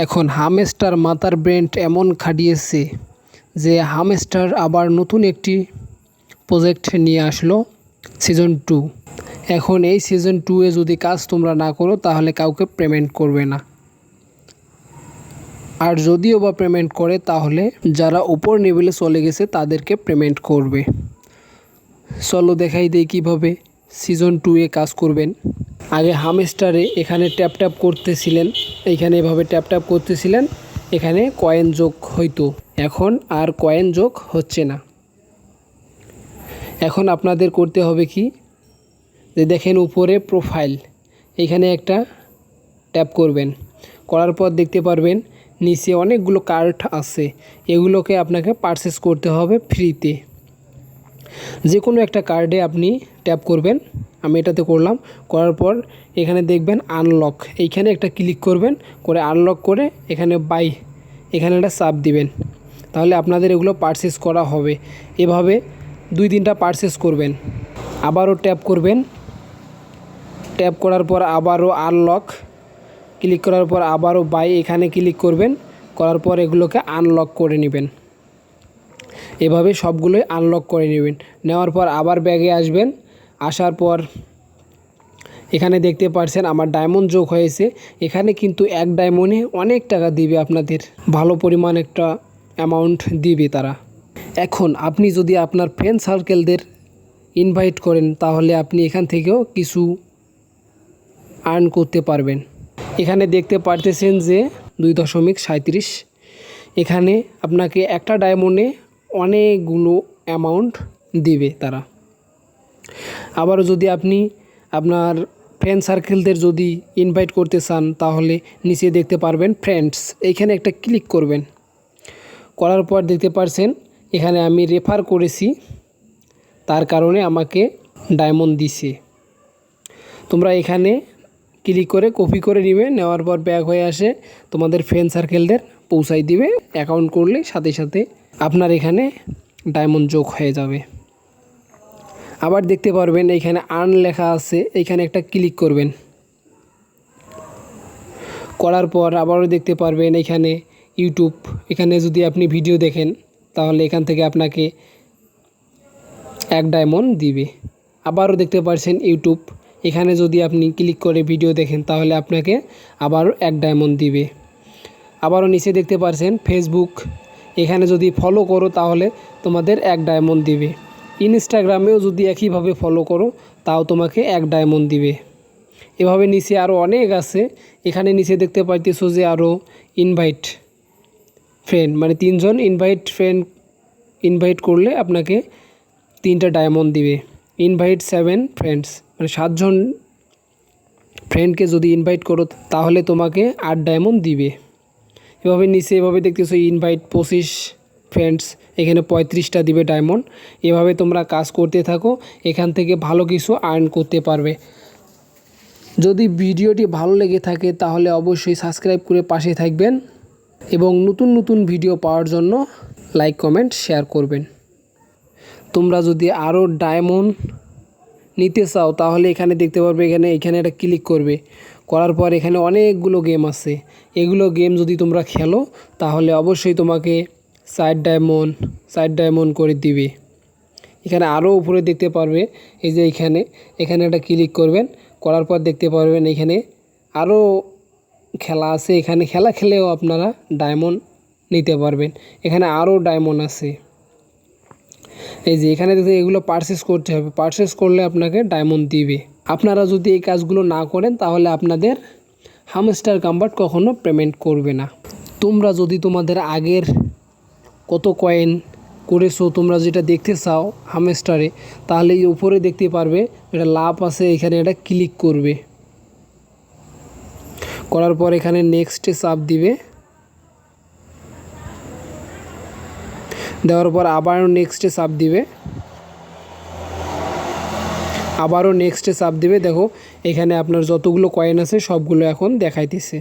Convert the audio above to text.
এখন হামস্টার মাথার ব্রেন এমন খাটিয়েছে যে হামস্টার আবার নতুন একটি প্রজেক্ট নিয়ে আসলো সিজন 2। এখন এই সিজন 2-এ যদি কাজ তোমরা না করো তাহলে কাউকে পেমেন্ট করবে না, আর যদিও বা পেমেন্ট করে তাহলে যারা উপর লেভেলে চলে গেছে তাদেরকে পেমেন্ট করবে। চলো দেখাই দেই কীভাবে সিজন 2-এ কাজ করবেন। আগে হামস্টারে এখানে ট্যাপ ট্যাপ করতেছিলেন, এইখানে এভাবে ট্যাপ ট্যাপ করতেছিলেন, এখানে কয়েন যোগ হইতো। এখন আর কয়েন যোগ হচ্ছে না। এখন আপনাদের করতে হবে কি, যে দেখেন উপরে প্রোফাইল, এখানে একটা ট্যাপ করবেন। করার পর দেখতে পারবেন নিচে অনেকগুলো কার্ড আছে, এগুলোকে আপনাকে পারচেস করতে হবে ফ্রিতে। যে কোনো একটা কার্ডে আপনি ট্যাপ করবেন, আমি এটাতে করলাম। করার পর এখানে দেখবেন আনলক, এইখানে একটা ক্লিক করবেন, করে আনলক করে এখানে বাই, এখানে একটা চাপ দিবেন, তাহলে আপনাদের এগুলো পারচেস করা হবে। এভাবে 2-3টা পারচেস করবেন। আবারও ট্যাপ করবেন, ট্যাপ করার পর আবারও আনলক, ক্লিক করার পর আবারও বাই, এখানে ক্লিক করবেন, করার পর এগুলোকে আনলক করে নেবেন। এভাবে সবগুলোই আনলক করে নেবেন। নেওয়ার পর আবার ব্যাগে আসবেন, আসার পর এখানে দেখতে পাচ্ছেন আমার ডায়মন্ড যোগ হয়েছে। এখানে কিন্তু এক ডায়মন্ডে অনেক টাকা দিবে আপনাদের, ভালো পরিমাণ একটা অ্যামাউন্ট দিবে তারা। এখন আপনি যদি আপনার ফ্রেন্ড সার্কেলদের ইনভাইট করেন তাহলে আপনি এখান থেকেও কিছু আর্ন করতে পারবেন। এখানে দেখতে পারতেছেন যে 2.37, এখানে আপনাকে একটা ডায়মন্ডে অনেকগুলো অ্যামাউন্ট দিবে তারা। আবারও যদি আপনি আপনার ফ্রেন্ড সার্কেলদের যদি ইনভাইট করতে চান তাহলে নিচে দেখতে পারবেন ফ্রেন্ডস, এইখানে একটা ক্লিক করবেন। করার পর দেখতে পারছেন এখানে আমি রেফার করেছি, তার কারণে আমাকে ডায়মন্ড দিছে। তোমরা এখানে ক্লিক করে কপি করে নেবে, নেওয়ার পর ব্যাক হয়ে আসে তোমাদের ফ্রেন্ড সার্কেলদের পৌঁছাই দিবে। অ্যাকাউন্ট করলে সাথে সাথে আপনার এখানে ডায়মন্ড যোগ হয়ে যাবে। আবার দেখতে পারবেন এইখানে আর্ন লেখা আছে, এইখানে একটা ক্লিক করবেন। করার পর আবারও দেখতে পারবেন এখানে ইউটিউব, এখানে যদি আপনি ভিডিও দেখেন তাহলে এখান থেকে আপনাকে 1 ডায়মন্ড দিবে। আবারও দেখতে পাচ্ছেন ইউটিউব, এখানে যদি আপনি ক্লিক করে ভিডিও দেখেন তাহলে আপনাকে আবারও 1 ডায়মন্ড দিবে। আবারও নিচে দেখতে পাচ্ছেন ফেসবুক, এখানে যদি ফলো করো তাহলে তোমাদের 1 ডায়মন্ড দিবে। ইনস্টাগ্রামেও যদি একইভাবে ফলো করো তাও তোমাকে 1 ডায়মন্ড দিবে। এভাবে নিচে আরও অনেক আছে। এখানে নিচে দেখতে পাইতেছো যে আরও ইনভাইট ফ্রেন্ড, মানে 3 জন ফ্রেন্ড ইনভাইট করলে আপনাকে 3টা ডায়মন্ড দিবে। ইনভাইট 7 ফ্রেন্ডস, মানে 7 জন ফ্রেন্ডকে যদি ইনভাইট করো তাহলে তোমাকে 8 ডায়মন্ড দিবে। এভাবে নিচে এভাবে দেখতেছো ইনভাইট 25 ফ্রেন্ডস, এখানে 35টা দিবে ডায়মন্ড। এভাবে তোমরা কাজ করতে থাকো, এখান থেকে ভালো কিছু আর্ন করতে পারবে। যদি ভিডিওটি ভালো লেগে থাকে তাহলে অবশ্যই সাবস্ক্রাইব করে পাশে থাকবেন এবং নতুন নতুন ভিডিও পাওয়ার জন্য লাইক কমেন্ট শেয়ার করবেন। তোমরা যদি আরও ডায়মন্ড নিতে চাও তাহলে এখানে দেখতে পারবে, এখানে একটা ক্লিক করবে। করার পর এখানে অনেকগুলো গেম আছে, এগুলো গেম যদি তোমরা খেলো তাহলে অবশ্যই তোমাকে 4 ডায়মন্ড করে দিবে। এখানে আরও উপরে দেখতে পারবে, এই যে এখানে একটা ক্লিক করবেন। করার পর দেখতে পারবেন এখানে আরও খেলা আছে, এখানে খেলা খেলেও আপনারা ডায়মন্ড নিতে পারবেন। এখানে আরও ডায়মন্ড আছে, এই যে এখানে দেখতে, এগুলো পারচেস করতে হবে, পারচেস করলে আপনাকে ডায়মন্ড দিবে। আপনারা যদি এই কাজগুলো না করেন তাহলে আপনাদের হামস্টার কম্বাট কখনো পেমেন্ট করবে না। তোমরা যদি তোমাদের আগের কত কয়েন করেছো তোমরা যেটা দেখতে চাও হামস্টারে, তাহলে এই উপরে দেখতে পারবে এটা লাভ আছে, এখানে এটা ক্লিক করবে। করার পর এখানে নেক্সটে চাপ দিবে, দেওয়ার পর আবারও নেক্সটে চাপ দিবে, আবারও নেক্সটে চাপ দিবে। দেখো এখানে আপনার যতগুলো কয়েন আছে সবগুলো এখন দেখাইতেছে।